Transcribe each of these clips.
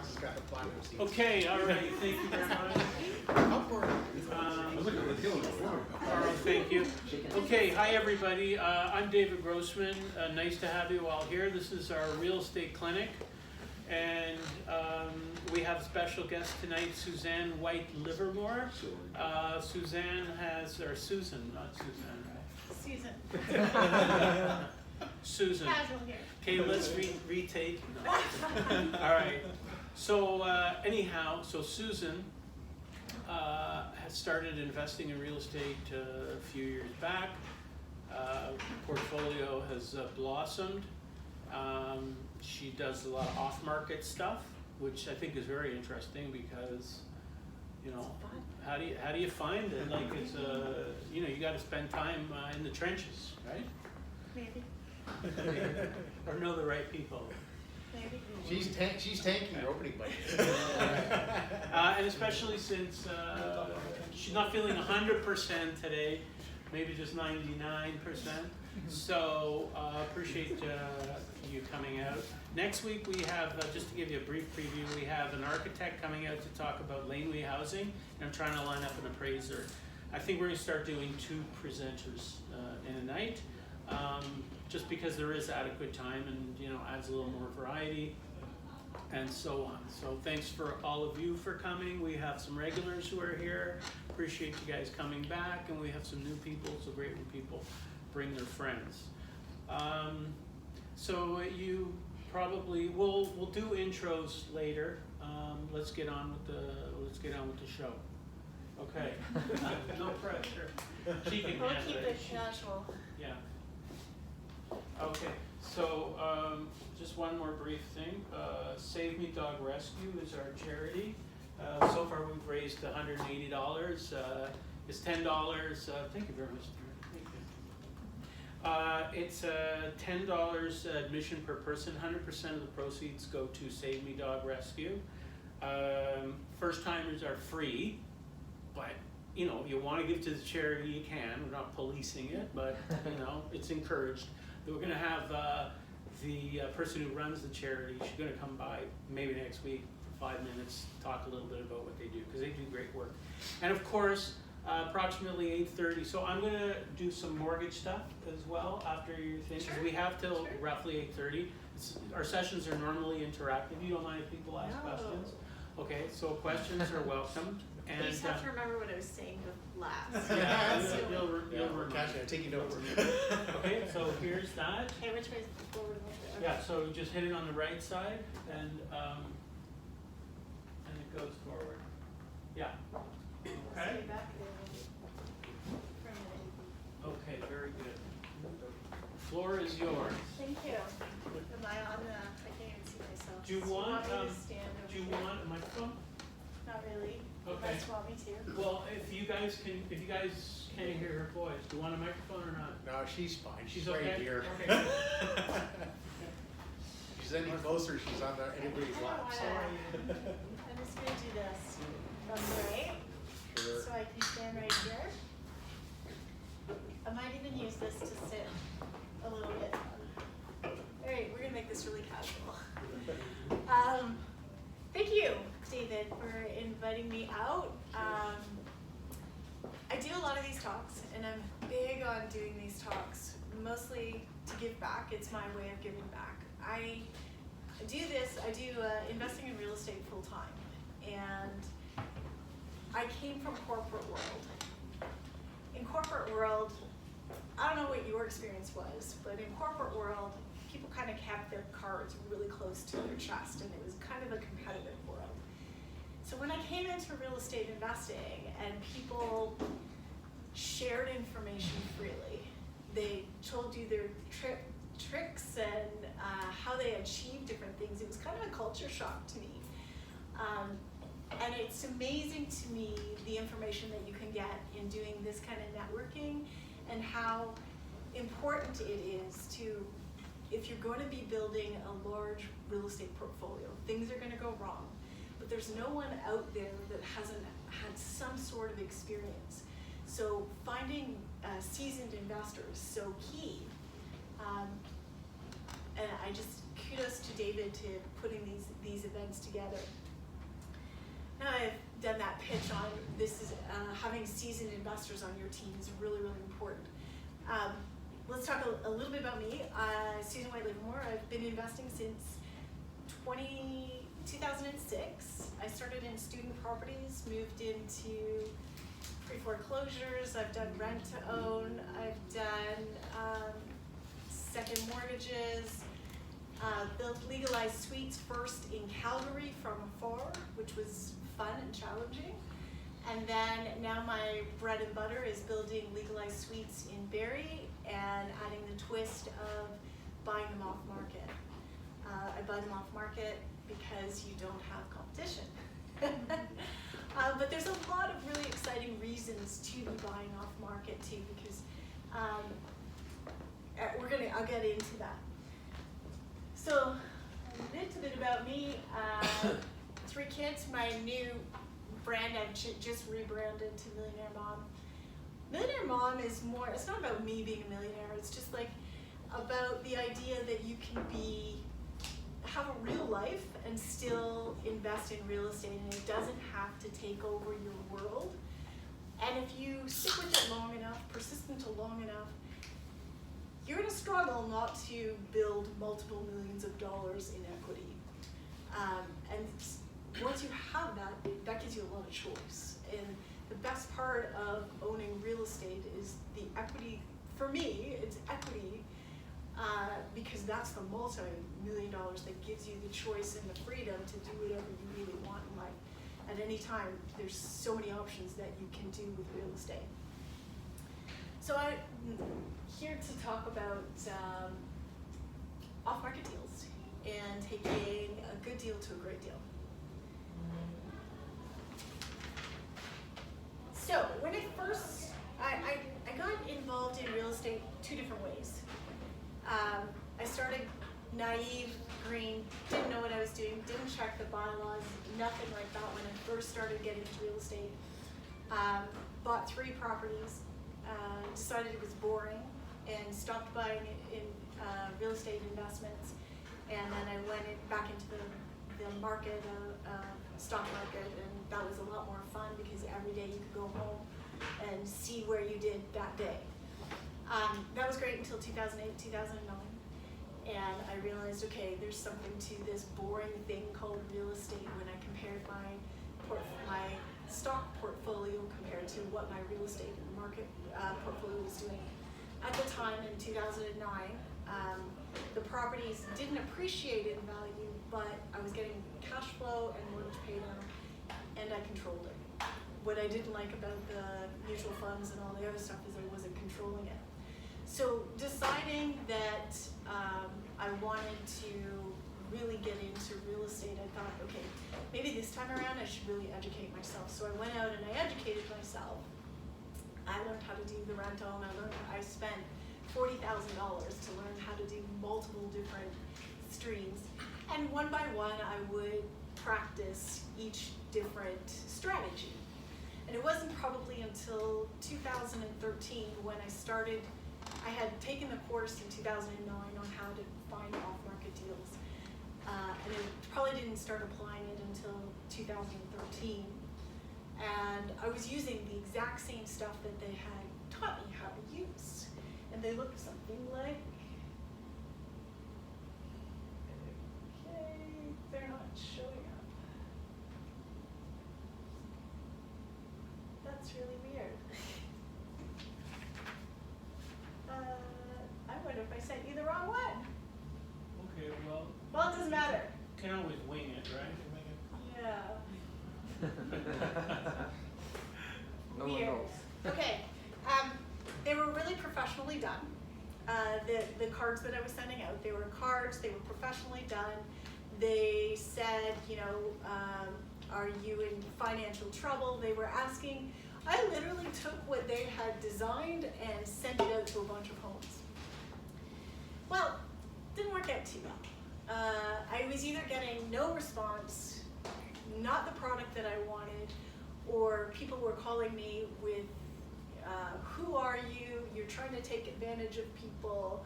Alex has got the platinum seat. Okay, all right, thank you very much. Carl, thank you. Okay, hi everybody. I'm David Grossman. Nice to have you all here. This is our real estate clinic. And we have a special guest tonight, Suzanne White Livermore. Suzanne has, or Susan, not Suzanne, right? Susan. Susan. Casual here. Okay, let's retake. No. All right. So anyhow, so Susan has started investing in real estate a few years back. Portfolio has blossomed. She does a lot of off-market stuff, which I think is very interesting because, you know, how do you find it? Like it's you know, you got to spend time in the trenches, right? Maybe. Or know the right people. Maybe. She's tanking your opening budget. And especially since she's not feeling 100% today, maybe just 99%. So appreciate you coming out. Next week we have, just to give you a brief preview, we have an architect coming out to talk about laneway housing, and I'm trying to line up an appraiser. I think we're going to start doing 2 presenters in a night, just because there is adequate time and, you know, adds a little more variety and so on. So thanks for all of you for coming. We have some regulars who are here. Appreciate you guys coming back, and we have some new people. So great when people bring their friends. So you probably we'll do intros later. Let's get on with the show. Okay. No pressure. She can We'll handle keep it. it casual. Yeah. Okay, so just one more brief thing. Save Me Dog Rescue is our charity. So far we've raised $180. It's $10. Thank you very much. Thank you. It's $10 admission per person. 100% of the proceeds go to Save Me Dog Rescue. First timers are free, but you know, you want to give to the charity, you can. We're not policing it, but you know, it's encouraged. We're going to have the person who runs the charity, she's going to come by maybe next week for 5 minutes, talk a little bit about what they do, because they do great work. And of course, approximately 8:30. So I'm going to do some mortgage stuff as well after your thing, because we have till roughly 8:30. Our sessions are normally interactive. You don't mind if people ask questions? Okay, so questions are welcome. I just have to remember what I was saying last. Yeah, you'll remember. Catch it, taking notes. Okay, so here's that. Okay, which way is the forward? Okay. Yeah, so just hit it on the right side, and it goes forward. Yeah. I'll Okay. stay back there for a minute. Okay, very good. Floor is yours. Thank you. Am I on the? I can't even see myself. Do you want me to stand over do you here? want a microphone? Not really. Okay. Unless you want me to. Well, if you guys can't hear her voice, do you want a microphone or not? No, she's fine. She's okay? right here. Okay. She's any closer, she's on anybody's I don't lap. So. wanna- I'm just gonna do this from the right, Sure. so I can stand right here. I might even use this to sit a little bit. All right, we're gonna make this really casual. Thank you, David, for inviting me out. I do a lot of these talks, and I'm big on doing these talks, mostly to give back. It's my way of giving back. I do investing in real estate full time, and I came from corporate world. In corporate world, I don't know what your experience was, but in corporate world, people kind of kept their cards really close to their chest, and it was kind of a competitive world. So when I came into real estate investing and people shared information freely, they told you their tricks and how they achieved different things, it was kind of a culture shock to me. And it's amazing to me the information that you can get in doing this kind of networking, and how important it is to, if you're going to be building a large real estate portfolio, things are going to go wrong, but there's no one out there that hasn't had some sort of experience. So finding seasoned investors is so key. And I just kudos to David to putting these events together. Now I've done that pitch on this is having seasoned investors on your team is really, really important. Let's talk a little bit about me. Susan White Livermore. I've been investing since 2006. I started in student properties, moved into pre-foreclosures. I've done rent to own. I've done second mortgages. Built legalized suites first in Calgary from afar, which was fun and challenging. And then now my bread and butter is building legalized suites in Barrie and adding the twist of buying them off market. I buy them off market because you don't have competition. But there's a lot of really exciting reasons to be buying off market too, because I'll get into that. So a little bit about me. 3 kids. My new brand I've just rebranded to Millionaire Mom. Millionaire Mom is more, it's not about me being a millionaire, it's just like about the idea that you can have a real life and still invest in real estate, and it doesn't have to take over your world. And if you stick with it long enough, persistent long enough, you're gonna struggle not to build multiple millions of dollars in equity. And once you have that, that gives you a lot of choice. And the best part of owning real estate is the equity. For me, it's equity because that's the multi-million dollars that gives you the choice and the freedom to do whatever you really want in life. At any time, there's so many options that you can do with real estate. So I'm here to talk about off-market deals and taking a good deal to a great deal. So when I got involved in real estate 2 different ways. I started naive, green, didn't know what I was doing, didn't check the bylaws, nothing like that when I first started getting into real estate. Bought 3 properties, decided it was boring, and stopped buying in real estate investments. And then I went back into the market, stock market, and that was a lot more fun because every day you could go home and see where you did that day. That was great until 2008, 2009. And I realized, okay, there's something to this boring thing called real estate when I compared my stock portfolio compared to what my real estate market portfolio was doing. At the time in 2009, the properties didn't appreciate in value, but I was getting cash flow and mortgage pay down, and I controlled it. What I didn't like about the mutual funds and all the other stuff is I wasn't controlling it. So deciding that I wanted to really get into real estate, I thought, okay, maybe this time around I should really educate myself. So I went out and I educated myself. I learned how to do the rental, and I spent $40,000 to learn how to do multiple different streams. And one by one, I would practice each different strategy. And it wasn't probably until 2013 when I had taken the course in 2009 on how to find off-market deals. And I probably didn't start applying it until 2013. And I was using the exact same stuff that they had taught me how to use. And they looked something like, okay, they're not showing up. That's really weird. I wonder if I sent you the wrong one. Okay, well. Well, it doesn't matter. Can always wing it, right? Yeah. No one Weird. knows. Okay, they were really professionally done. The cards that I was sending out, they were cards, they were professionally done. They said, you know, are you in financial trouble? They were asking. I literally took what they had designed and sent it out to a bunch of homes. Well, didn't work out too well. I was either getting no response, not the product that I wanted, or people were calling me with, who are you? You're trying to take advantage of people.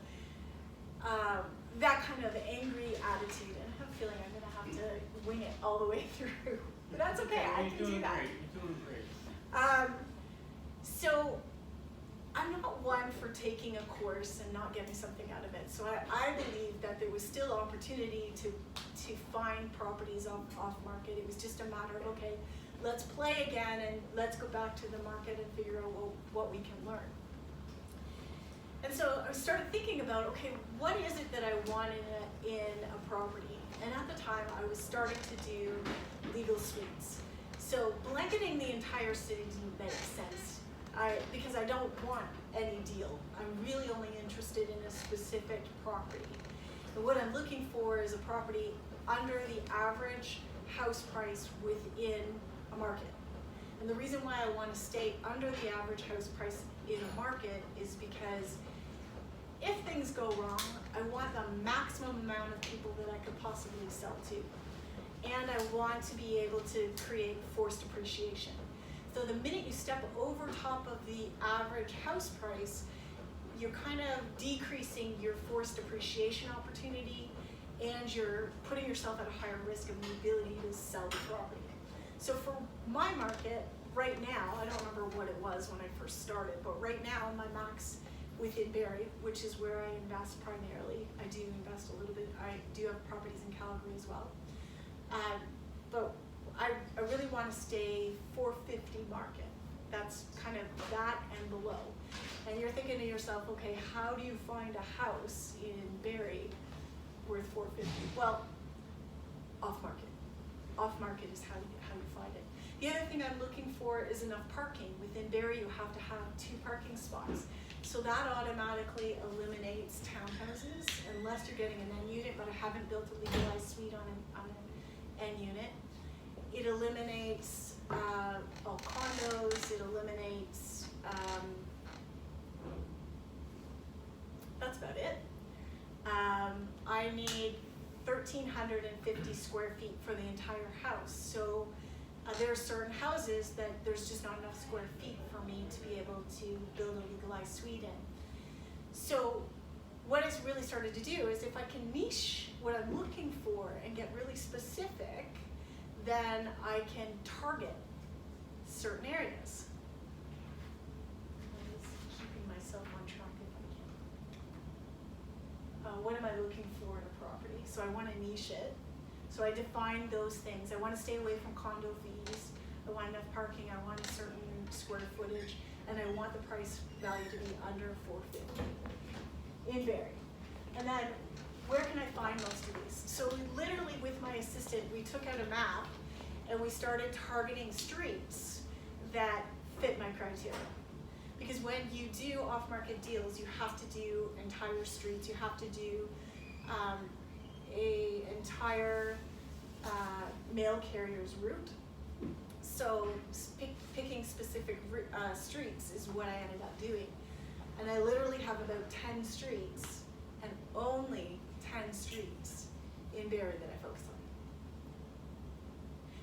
that kind of angry attitude, and I have a feeling I'm gonna have to wing it all the way through. But that's okay, I can do that. You're doing great. So I'm not one for taking a course and not getting something out of it. So I believe that there was still opportunity to find properties off market. It was just a matter of, okay, let's play again and let's go back to the market and figure out what we can learn. And so I started thinking about, okay, what is it that I want in a property? And at the time, I was starting to do legal suites. So blanketing the entire city didn't make sense because I don't want any deal. I'm really only interested in a specific property. And what I'm looking for is a property under the average house price within a market. And the reason why I want to stay under the average house price in a market is because if things go wrong, I want the maximum amount of people that I could possibly sell to. And I want to be able to create forced appreciation. So the minute you step over top of the average house price, you're kind of decreasing your forced appreciation opportunity, and you're putting yourself at a higher risk of the ability to sell the property. So for my market, right now, I don't remember what it was when I first started, but right now my max within Barrie, which is where I invest primarily, I do invest a little bit, I do have properties in Calgary as well. But I really want to stay 450 market. That's kind of that and below. And you're thinking to yourself, okay, how do you find a house in Barrie worth 450? Well, off market. Off market is how you find it. The other thing I'm looking for is enough parking. Within Barrie, you have to have 2 parking spots. So that automatically eliminates townhouses, unless you're getting an N unit, but I haven't built a legalized suite on an N unit. It eliminates all condos, it eliminates, that's about it. I need 1,350 square feet for the entire house. So there are certain houses that there's just not enough square feet for me to be able to build a legalized suite in. So what it's really started to do is if I can niche what I'm looking for and get really specific, then I can target certain areas. I'm just keeping myself on track if I can. What am I looking for in a property? So I want to niche it. So I define those things. I want to stay away from condo fees. I want enough parking. I want a certain square footage, and I want the price value to be under 450 in Barrie. And then where can I find most of these? So we literally, with my assistant, we took out a map and we started targeting streets that fit my criteria. Because when you do off-market deals, you have to do entire streets. You have to do a entire mail carrier's route. So picking specific streets is what I ended up doing. And I literally have about 10 streets, and only 10 streets in Barrie that I focus on.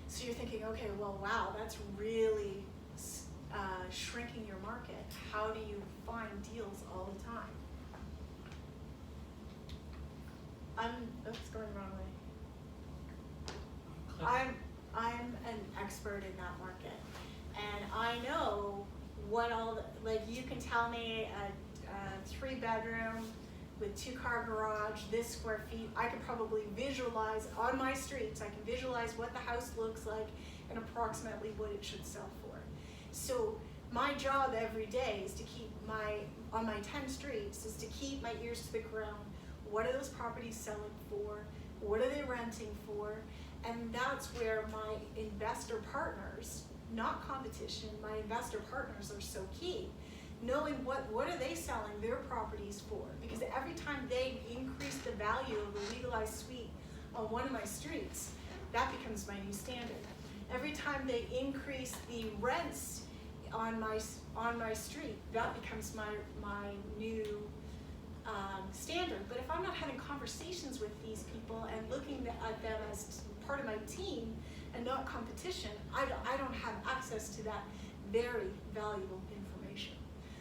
So you're thinking, okay, well, wow, that's really shrinking your market. How do you find deals all the time? Oops, going the wrong way. I'm an expert in that market, and I know what all like you can tell me a 3-bedroom with 2-car garage, this square feet. I could probably visualize on my streets. I can visualize what the house looks like and approximately what it should sell for. So my job every day is to keep on my 10 streets is to keep my ears to the ground. What are those properties selling for? What are they renting for? And that's where my investor partners, not competition, my investor partners are so key. Knowing what are they selling their properties for? Because every time they increase the value of a legalized suite on one of my streets, that becomes my new standard. Every time they increase the rents on my street, that becomes my new standard. But if I'm not having conversations with these people and looking at them as part of my team and not competition, I don't have access to that very valuable information.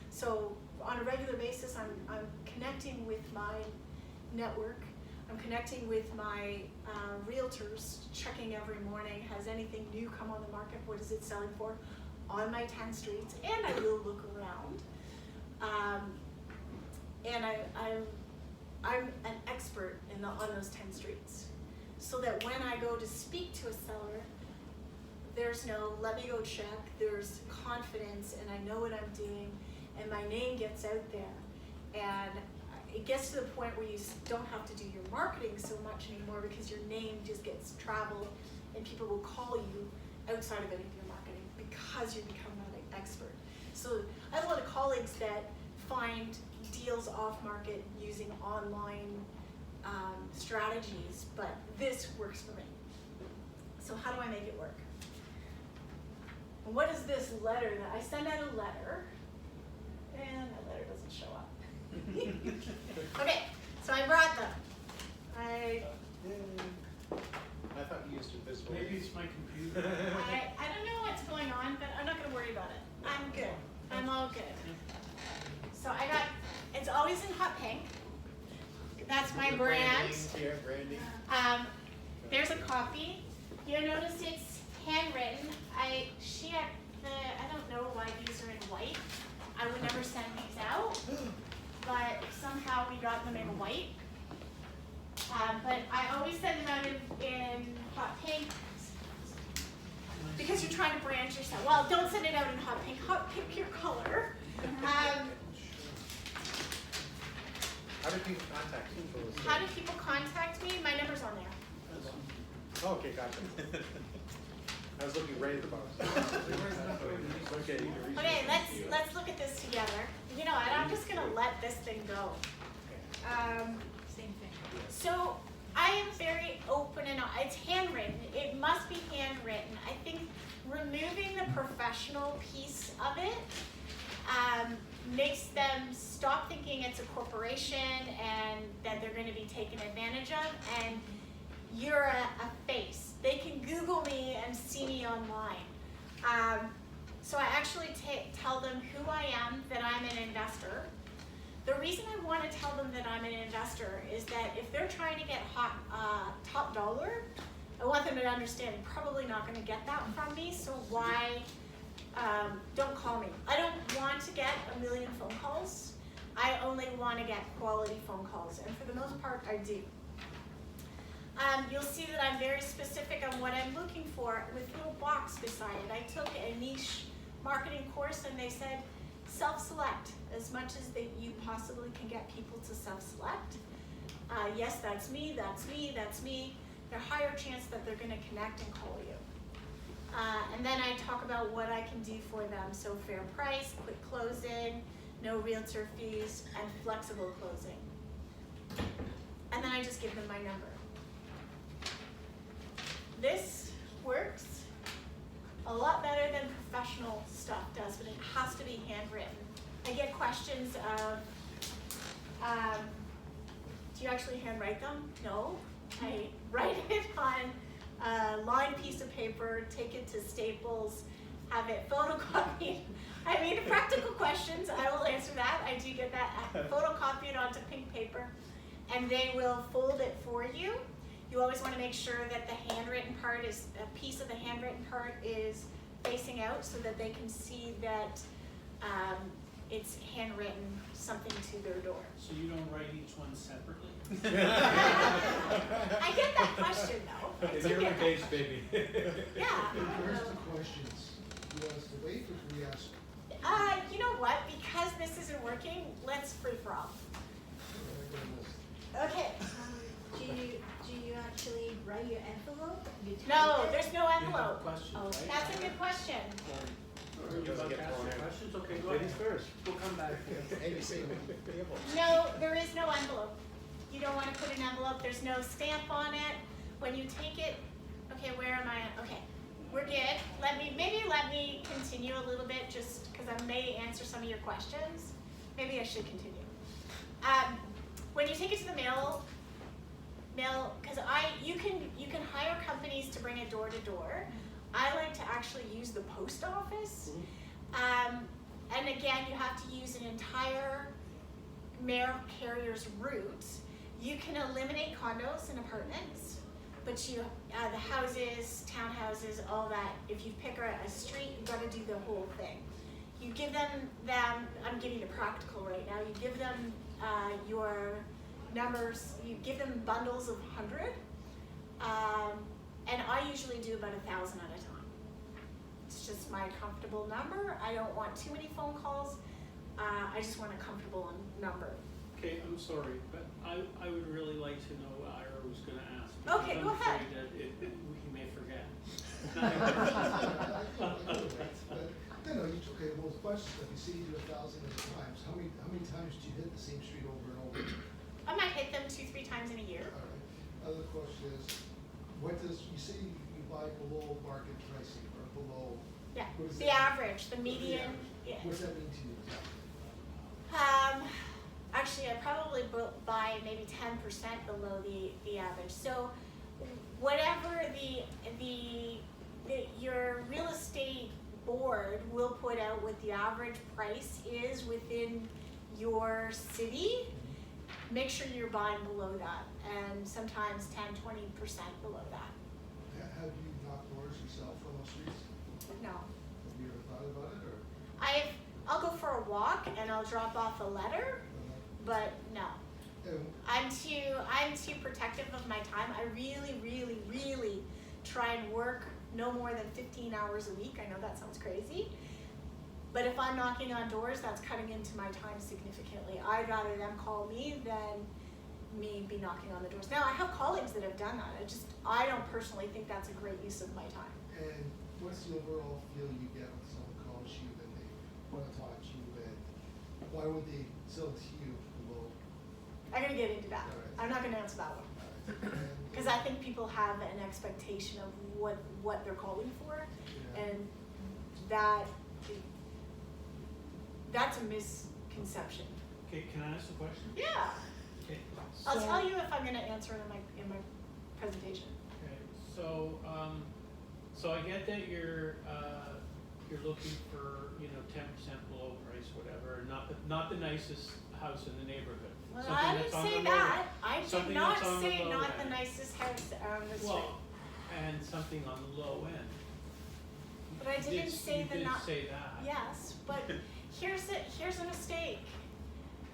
So on a regular basis, I'm connecting with my network. I'm connecting with my realtors, checking every morning, has anything new come on the market, what is it selling for on my 10 streets, and I will look around. And I'm an expert on those 10 streets. So that when I go to speak to a seller, there's no let me go check, there's confidence, and I know what I'm doing, and my name gets out there. And it gets to the point where you don't have to do your marketing so much anymore because your name just gets traveled and people will call you outside of any of your marketing because you become that expert. So I have a lot of colleagues that find deals off market using online strategies, but this works for me. So how do I make it work? And what is this letter that I send out a letter, and that letter doesn't show up. Okay, so I brought them. I thought you used invisible. Maybe it's my computer. I don't know what's going on, but I'm not going to worry about it. I'm good. I'm all good. So I got, it's always in hot pink. That's my brand. Here, branding. There's a copy. You'll notice it's handwritten. I don't know why these are in white. I would never send these out, but somehow we got them in white. But I always send them out in hot pink because you're trying to brand yourself. Well, don't send it out in hot pink. Hot pink your color. How do people contact you? How do people contact me? My number's on there. Oh, okay, gotcha. I was looking right at the box. Okay, Okay, let's look at this together. You know what? I'm just gonna let this thing go. Same thing. So I am very open and it's handwritten. It must be handwritten. I think removing the professional piece of it makes them stop thinking it's a corporation and that they're going to be taken advantage of. And you're a face. They can Google me and see me online. So I actually tell them who I am, that I'm an investor. The reason I want to tell them that I'm an investor is that if they're trying to get top dollar, I want them to understand I'm probably not going to get that from me, so why don't call me. I don't want to get a million phone calls. I only want to get quality phone calls, and for the most part, I do. You'll see that I'm very specific on what I'm looking for with a little box beside it. I took a niche marketing course and they said self-select as much as you possibly can get people to self-select. Yes, that's me, that's me, that's me. There's a higher chance that they're going to connect and call you. And then I talk about what I can do for them. So fair price, quick closing, no realtor fees, and flexible closing. And then I just give them my number. This works a lot better than professional stuff does, but it has to be handwritten. I get questions of, do you actually handwrite them? No. I write it on a lined piece of paper, take it to Staples, have it photocopied. I mean, practical questions, I will answer that. I do get that photocopied onto pink paper, and they will fold it for you. You always want to make sure that the handwritten part is, a piece of the handwritten part is facing out so that they can see that it's handwritten something to their door. So you don't write each one separately? I get that question though. I It's do your get that case, question. baby. Yeah. Where's the questions? You ask the wait or we ask? You know what? Because this isn't working, let's free for all. Okay. Do you actually write your envelope? You type No, it? there's no envelope. Questions, Oh, right? That's a good question. Are you Doesn't about get to ask thrown the out. questions? Okay, go Ladies ahead. first. We'll come back. ABC. No, there is no envelope. You don't want to put an envelope. There's no stamp on it. When you take it, okay, where am I? Okay, we're good. Maybe let me continue a little bit just because I may answer some of your questions. Maybe I should continue. When you take it to the mail, because you can hire companies to bring it door to door. I like to actually use the post office. And again, you have to use an entire mail carrier's route. You can eliminate condos and apartments, but you, the houses, townhouses, all that, if you pick a street, you've gotta do the whole thing. You give them, I'm giving you practical right now, you give them your numbers, you give them bundles of 100, and I usually do about 1,000 at a time. It's just my comfortable number. I don't want too many phone calls. I just want a comfortable number. Okay, I'm sorry, but I would really like to know what Ira was gonna ask. Because Okay, I'm go ahead. afraid that he may forget. No, okay, well, the question is, if you say you do 1,000 times, how many times do you hit the same street over and over? I might hit them 2-3 times in a year. All right. Other question is, what does, you say you buy below market pricing or below? Yeah, What does the that average, the mean? median. The Yeah. average. What does that mean to you? Actually, I probably buy maybe 10% below the average. So, whatever your real estate board will put out what the average price is within your city, make sure you're buying below that, and sometimes 10-20% below that. Have you knocked doors yourself on those streets? No. Have you ever thought about it, or? I'll go for a walk and I'll drop off a letter, but no. I'm too protective of my time. I really try and work no more than 15 hours a week. I know that sounds crazy, but if I'm knocking on doors, that's cutting into my time significantly. I'd rather them call me than me be knocking on the doors. Now, I have colleagues that have done that. I don't personally think that's a great use of my time. And what's the overall feel you get when someone calls you and they want to talk to you, and why would they sell to you below? I'm gonna get into that. All right. I'm not gonna answer that one. Because I think people have an expectation of what they're calling for, Yeah. and that's a misconception. Okay, can I ask a question? Yeah, Okay. I'll so- tell you if I'm gonna answer it in my presentation. Okay, so, so I get that you're looking for, 10% below price, whatever, not the nicest house in the neighborhood. Well, Something I that's didn't on say the low that. end. I did Something not that's on the say low not the end. nicest house on the street. Well, and something on the low end. But I didn't say the You not. did say that. Yes, but here's a mistake.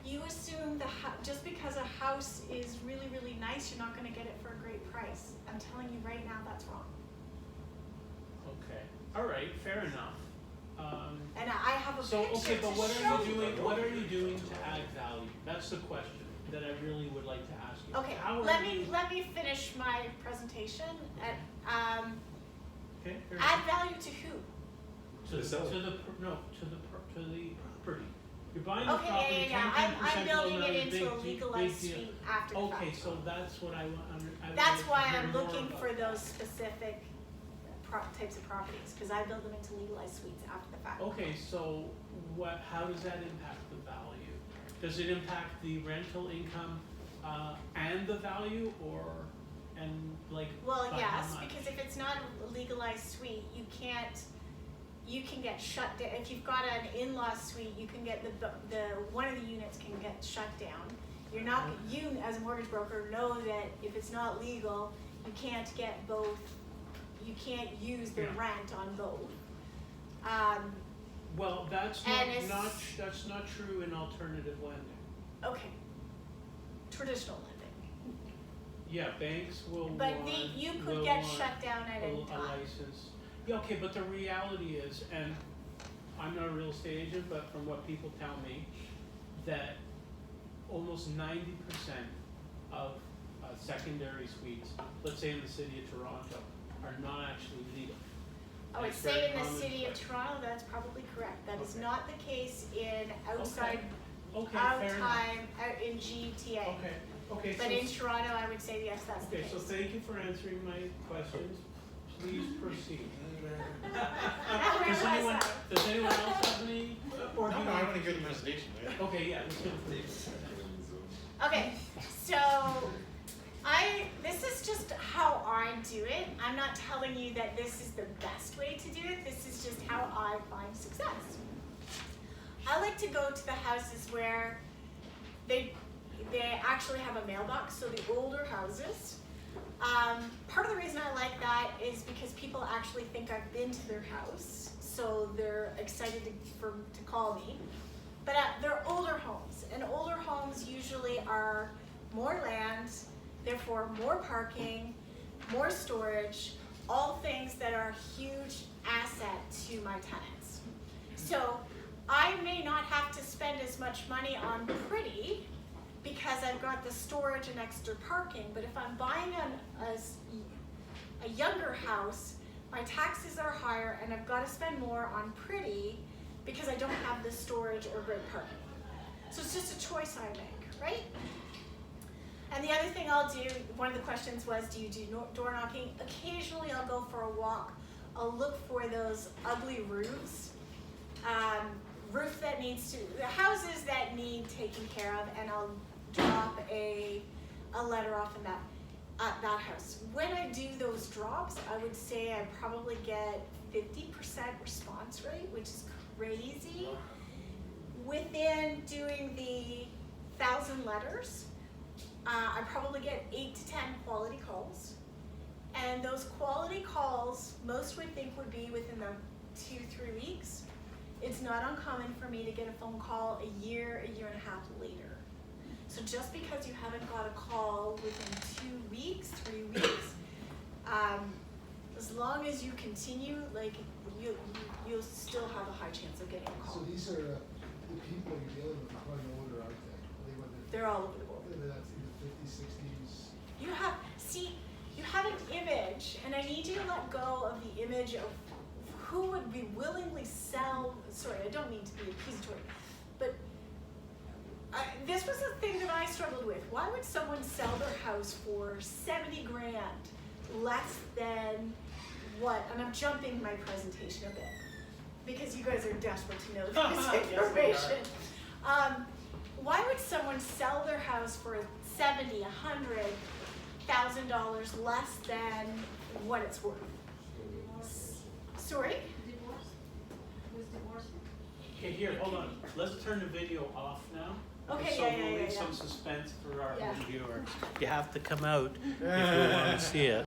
You assume just because a house is really nice, you're not going to get it for a great price. I'm telling you right now, that's wrong. Okay, all right, fair enough. And I have a So, picture okay, but to what show are you you. doing, to add value? That's the question that I really would like to ask you. Okay, How are let you- me finish my presentation. Okay, fair Add enough. value to who? To the seller. the property. You're buying the Okay, property, yeah. 10% I'm building below it the into a big legalized deal. suite after the fact. Okay, so that's what I want, That's why hear I'm more looking about for that. those specific types of properties, because I build them into legalized suites after the fact. Okay, so how does that impact the value? Does it impact the rental income, and the value, Well, by yes, how much? because if it's not a legalized suite, you can get shut down. If you've got an in-law suite, you can get the one of the units can get shut down. You're not, you as a mortgage broker know that if it's not legal, you can't get both, you can't use the Yeah. rent on both. Well, that's And it's- that's not true in alternative lending. Okay, traditional lending. Yeah, banks will But want, you could will get want shut down at any a time. license. Yeah, okay, but the reality is, and I'm not a real estate agent, but from what people tell me, that almost 90% of secondary suites, let's say in the city of Toronto, are not actually legal. I would That's say very in the common. city of Toronto, that's probably correct. That is Okay. not the case in outside, Okay, fair enough. out in GTA. Okay, But in Toronto, I would say yes, that's the okay, so case. thank you for answering my questions. Please proceed. Where Does was anyone, I? does anyone else have any, or do No, you? no, I want to give the presentation, right? Okay, yeah, let's go for it. Okay, so this is just how I do it. I'm not telling you that this is the best way to do it. This is just how I find success. I like to go to the houses where they actually have a mailbox, so the older houses. Part of the reason I like that is because people actually think I've been to their house, so they're excited to call me. But they're older homes, and older homes usually are more land, therefore more parking, more storage, all things that are a huge asset to my tenants. So I may not have to spend as much money on pretty because I've got the storage and extra parking, but if I'm buying a younger house, my taxes are higher and I've got to spend more on pretty because I don't have the storage or great parking. So it's just a choice I make, right? And the other thing I'll do, one of the questions was, do you do door knocking? Occasionally I'll go for a walk. I'll look for those ugly roofs. Roof that needs to, the houses that need taken care of, and I'll drop a letter off in that house. When I do those drops, I would say I probably get 50% response rate, which is crazy. Within doing the 1,000 letters, I probably get 8 to 10 quality calls. And those quality calls, most would think would be within the 2-3 weeks. It's not uncommon for me to get a phone call a year and a half later. So just because you haven't got a call within 2 weeks, 3 weeks, as long as you continue, like you'll still have a high chance of getting a call. So these are the people you're dealing with are quite older, aren't they? They're all over the world. That's in the 50s, 60s. You have an image, and I need you to let go of the image of who would be willingly sell, sorry, I don't mean to be accusatory, but this was the thing that I struggled with. Why would someone sell their house for 70 grand less than what, and I'm jumping my presentation a bit, because you guys are desperate to know this information. Why would someone sell their house for $70,000, $100,000 less than what it's worth? Sorry? Divorce? Was divorced? Okay, here, hold on. Let's turn the video off now. Okay, So yeah, we'll leave yeah. some suspense for our Yeah. home viewers. You have to come out if you want to see it.